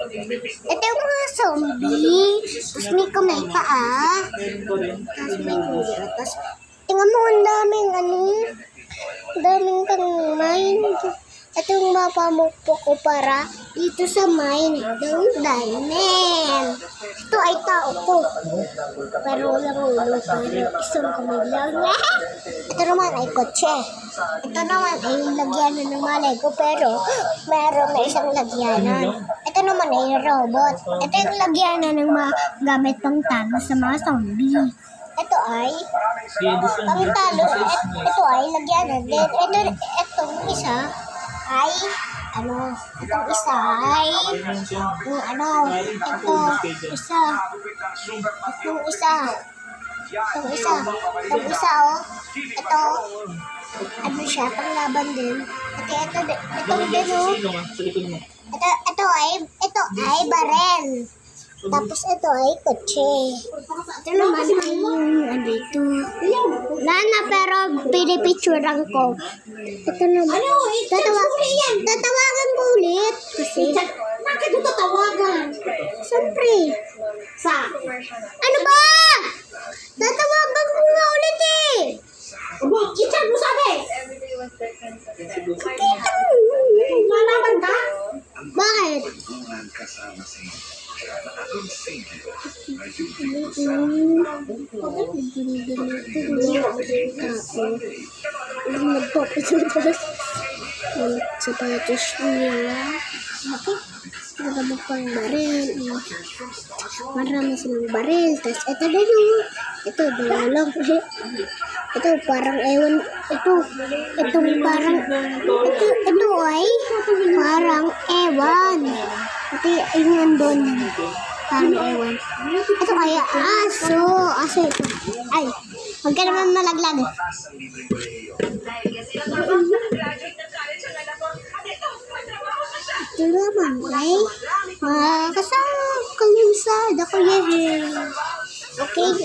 Ito yung mga zombie. Tapos may kamay paa. Tapos may kuya. Tapos, tingnan mo, ang daming daming mine. Ito yung mapamukpo ko para dito sa mine. Yung diamond. Ito ay tao ko. Pero walang ulo. Pero isang kamay lang. Ito naman ay kotse. Ito naman ay lagyanan ng malay ko. Pero meron na isang lagyanan. Ito naman ay robot. Ito yung lagyanan ng mga gamit pang talo sa mga zombie. Ito ay pang talo. Ito ay lagyanan. Then itong isa ay itong isa ay itong isa ito siya panglaban din. Ito ay barel. Tapos ito ay kotse. Ito naman ay yung ito. Lana, pero pinipicturean ko. Ito naman. Tatawagan ko ulit. Kasi, bakit mo tatawagan? siyempre. Ano ba? Tatawagan ko nga ulit eh. I-chat mo sabi. Malaman ka? Bakit? Nagpapasadas ng sapatos niya. Nagabog pang baril. Marami silang baril. Tapos ito din yung ito, dalawa lang. Ito parang ewan. Itong parang ito ay parang ewan. Pati yung andon. Parang ewan. Ito kaya aso. Aso ito. Ay, huwag ka naman malaglag. Ito naman ay kasama kalisada ko yan. Okay,